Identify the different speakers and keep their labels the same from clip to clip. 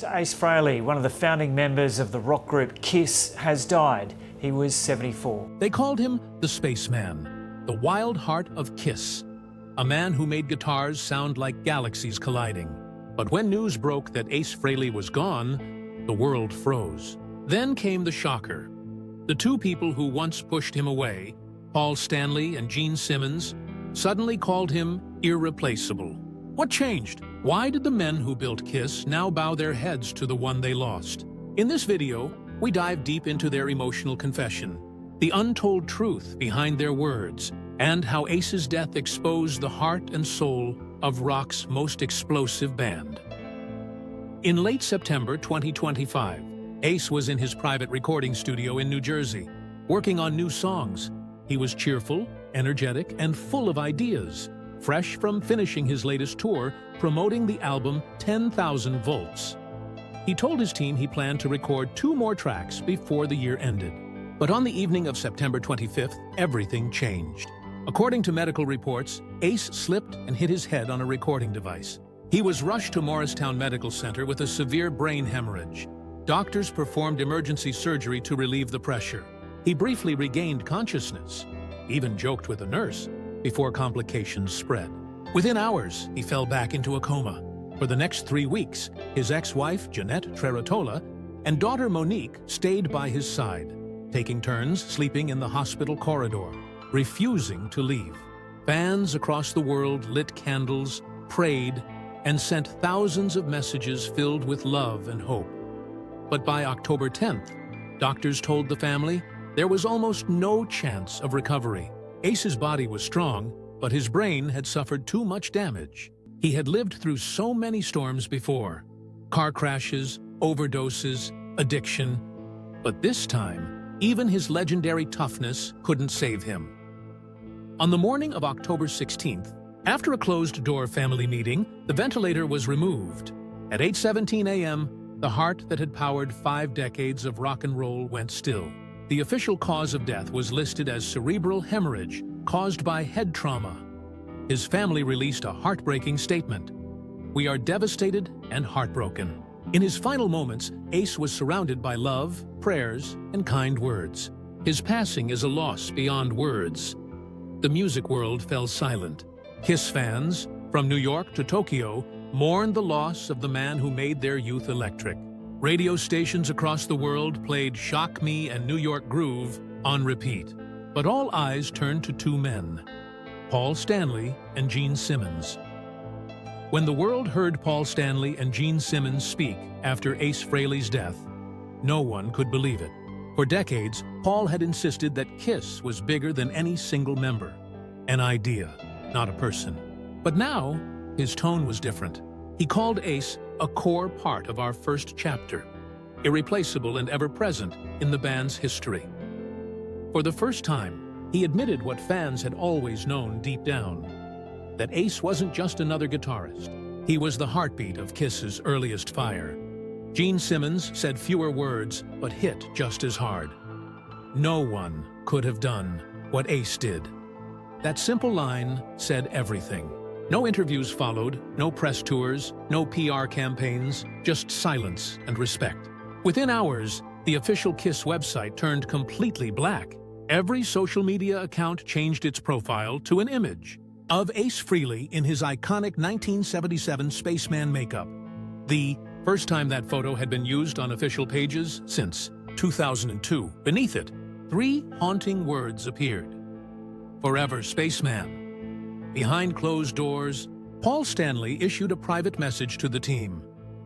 Speaker 1: guitarist Ace Frehley, one of the founding members of the rock group Kiss, has died. He was 74.
Speaker 2: They called him the Spaceman, the wild heart of Kiss, a man who made guitars sound like galaxies colliding. But when news broke that Ace Frehley was gone, the world froze. Then came the shocker. The two people who once pushed him away, Paul Stanley and Gene Simmons, suddenly called him irreplaceable. What changed? Why did the men who built Kiss now bow their heads to the one they lost? In this video, we dive deep into their emotional confession, the untold truth behind their words, and how Ace's death exposed the heart and soul of rock's most explosive band. In late September 2025, Ace was in his private recording studio in New Jersey, working on new songs. He was cheerful, energetic, and full of ideas, fresh from finishing his latest tour, promoting the album 10,000 Volts. He told his team he planned to record 2 more tracks before the year ended. But on the evening of September 25th, everything changed. According to medical reports, Ace slipped and hit his head on a recording device. He was rushed to Morristown Medical Center with a severe brain hemorrhage. Doctors performed emergency surgery to relieve the pressure. He briefly regained consciousness, even joked with a nurse, before complications spread. Within hours, he fell back into a coma. For the next 3 weeks, his ex-wife, Jeanette Treratola, and daughter Monique stayed by his side, taking turns sleeping in the hospital corridor, refusing to leave. Fans across the world lit candles, prayed, and sent thousands of messages filled with love and hope. But by October 10th, doctors told the family there was almost no chance of recovery. Ace's body was strong, but his brain had suffered too much damage. He had lived through so many storms before: car crashes, overdoses, addiction. But this time, even his legendary toughness couldn't save him. On the morning of October 16th, after a closed-door family meeting, the ventilator was removed. At 8:17 a.m., the heart that had powered 5 decades of rock and roll went still. The official cause of death was listed as cerebral hemorrhage caused by head trauma. His family released a heartbreaking statement: "We are devastated and heartbroken." In his final moments, Ace was surrounded by love, prayers, and kind words. His passing is a loss beyond words. The music world fell silent. Kiss fans, from New York to Tokyo, mourned the loss of the man who made their youth electric. Radio stations across the world played Shock Me and New York Groove on repeat. But all eyes turned to 2 men, Paul Stanley and Gene Simmons. When the world heard Paul Stanley and Gene Simmons speak after Ace Frehley's death, no one could believe it. For decades, Paul had insisted that Kiss was bigger than any single member, an idea, not a person. But now, his tone was different. He called Ace a core part of our first chapter, irreplaceable and ever-present in the band's history. For the first time, he admitted what fans had always known deep down, that Ace wasn't just another guitarist. He was the heartbeat of Kiss's earliest fire. Gene Simmons said fewer words, but hit just as hard. No one could have done what Ace did. That simple line said everything. No interviews followed, no press tours, no PR campaigns, just silence and respect. Within hours, the official Kiss website turned completely black. Every social media account changed its profile to an image of Ace Frehley in his iconic 1977 Spaceman makeup. The first time that photo had been used on official pages since 2002. Beneath it, 3 haunting words appeared: "Forever Spaceman." Behind closed doors, Paul Stanley issued a private message to the team: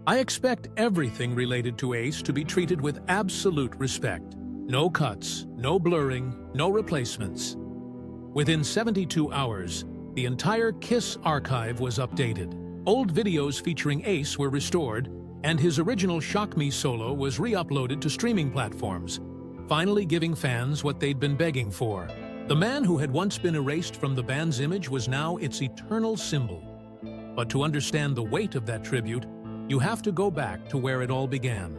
Speaker 2: "I expect everything related to Ace to be treated with absolute respect. No cuts, no blurring, no replacements." Within 72 hours, the entire Kiss archive was updated. Old videos featuring Ace were restored, and his original Shock Me solo was re-uploaded to streaming platforms, finally giving fans what they'd been begging for. The man who had once been erased from the band's image was now its eternal symbol. But to understand the weight of that tribute, you have to go back to where it all began.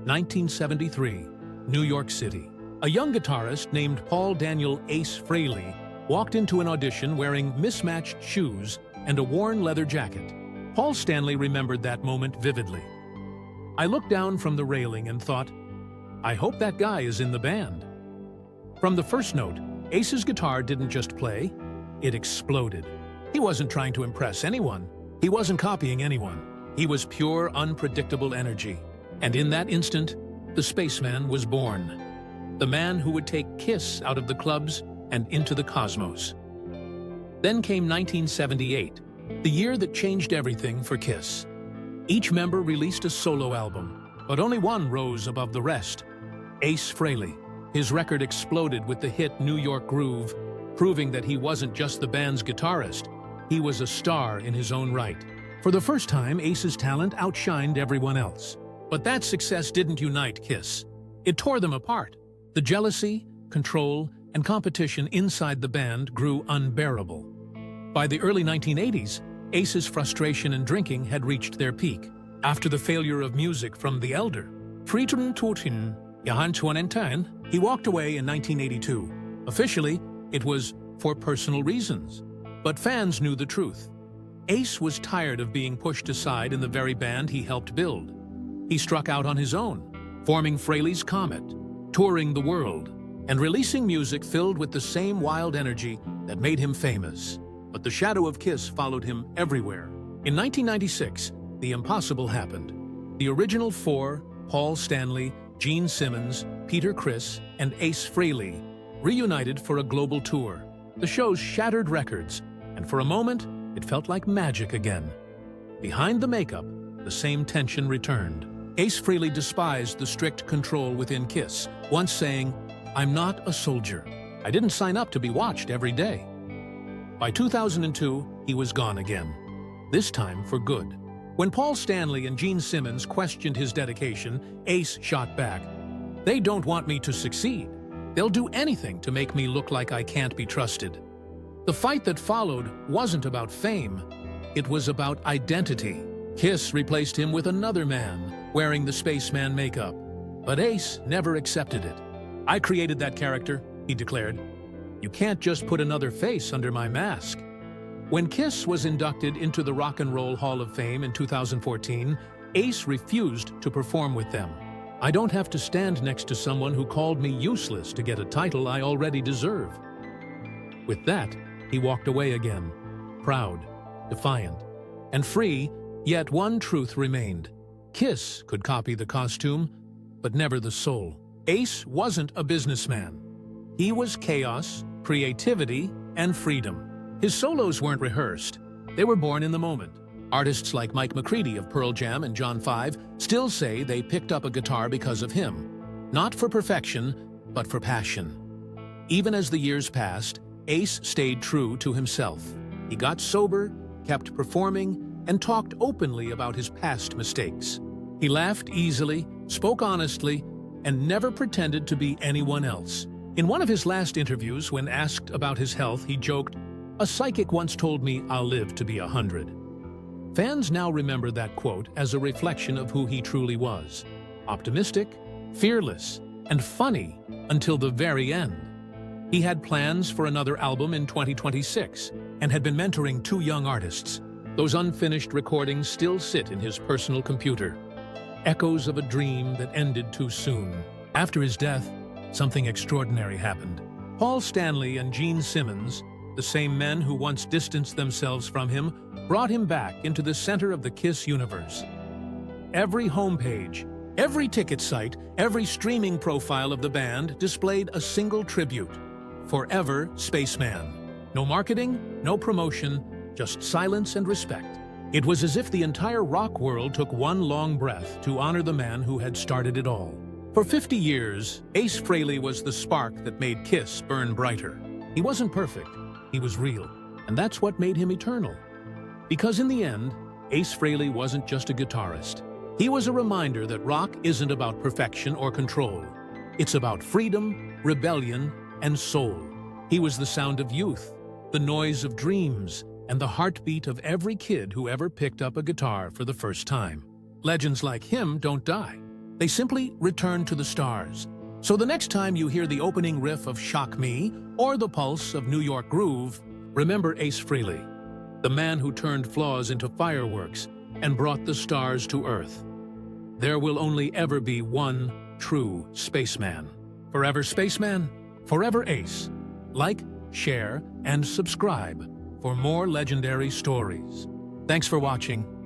Speaker 2: 1973, New York City. A young guitarist named Paul Daniel Ace Frehley walked into an audition wearing mismatched shoes and a worn leather jacket. Paul Stanley remembered that moment vividly. I looked down from the railing and thought, I hope that guy is in the band. From the first note, Ace's guitar didn't just play, it exploded. He wasn't trying to impress anyone. He wasn't copying anyone. He was pure, unpredictable energy. And in that instant, the spaceman was born. The man who would take Kiss out of the clubs and into the cosmos. Then came 1978, the year that changed everything for Kiss. Each member released a solo album, but only one rose above the rest. Ace Frehley. His record exploded with the hit New York Groove, proving that he wasn't just the band's guitarist, he was a star in his own right. For the first time, Ace's talent outshined everyone else. But that success didn't unite Kiss. It tore them apart. The jealousy, control, and competition inside the band grew unbearable. By the early 1980s, Ace's frustration and drinking had reached their peak. After the failure of music from The Elder, he walked away in 1982. Officially, it was for personal reasons. But fans knew the truth. Ace was tired of being pushed aside in the very band he helped build. He struck out on his own, forming Frehley's Comet, touring the world, and releasing music filled with the same wild energy that made him famous. But the shadow of Kiss followed him everywhere. In 1996, the impossible happened. The original four, Paul Stanley, Gene Simmons, Peter Criss, and Ace Frehley, reunited for a global tour. The shows shattered records, and for a moment, it felt like magic again. Behind the makeup, the same tension returned. Ace Frehley despised the strict control within Kiss, once saying, "I'm not a soldier. I didn't sign up to be watched every day." By 2002, he was gone again, this time for good. When Paul Stanley and Gene Simmons questioned his dedication, Ace shot back, "They don't want me to succeed. They'll do anything to make me look like I can't be trusted." The fight that followed wasn't about fame. It was about identity. Kiss replaced him with another man, wearing the spaceman makeup. But Ace never accepted it. "I created that character," he declared. "You can't just put another face under my mask." When Kiss was inducted into the Rock and Roll Hall of Fame in 2014, Ace refused to perform with them. "I don't have to stand next to someone who called me useless to get a title I already deserve." With that, he walked away again, proud, defiant, and free, yet one truth remained. Kiss could copy the costume, but never the soul. Ace wasn't a businessman. He was chaos, creativity, and freedom. His solos weren't rehearsed. They were born in the moment. Artists like Mike McCready of Pearl Jam and John 5 still say they picked up a guitar because of him. Not for perfection, but for passion. Even as the years passed, Ace stayed true to himself. He got sober, kept performing, and talked openly about his past mistakes. He laughed easily, spoke honestly, and never pretended to be anyone else. In one of his last interviews, when asked about his health, he joked, "A psychic once told me I'll live to be 100. Fans now remember that quote as a reflection of who he truly was. Optimistic, fearless, and funny until the very end. He had plans for another album in 2026 and had been mentoring 2 young artists. Those unfinished recordings still sit in his personal computer. Echoes of a dream that ended too soon. After his death, something extraordinary happened. Paul Stanley and Gene Simmons, the same men who once distanced themselves from him, brought him back into the center of the Kiss universe. Every homepage, every ticket site, every streaming profile of the band displayed a single tribute. Forever Spaceman. No marketing, no promotion, just silence and respect. It was as if the entire rock world took one long breath to honor the man who had started it all. For 50 years, Ace Frehley was the spark that made Kiss burn brighter. He wasn't perfect, he was real, and that's what made him eternal. Because in the end, Ace Frehley wasn't just a guitarist. He was a reminder that rock isn't about perfection or control. It's about freedom, rebellion, and soul. He was the sound of youth, the noise of dreams, and the heartbeat of every kid who ever picked up a guitar for the first time. Legends like him don't die. They simply return to the stars. So the next time you hear the opening riff of Shock Me or the pulse of New York Groove, remember Ace Frehley, the man who turned flaws into fireworks and brought the stars to earth. there will only ever be one true spaceman. Forever spaceman, forever ace. Like, share, and subscribe for more legendary stories. Thanks for watching.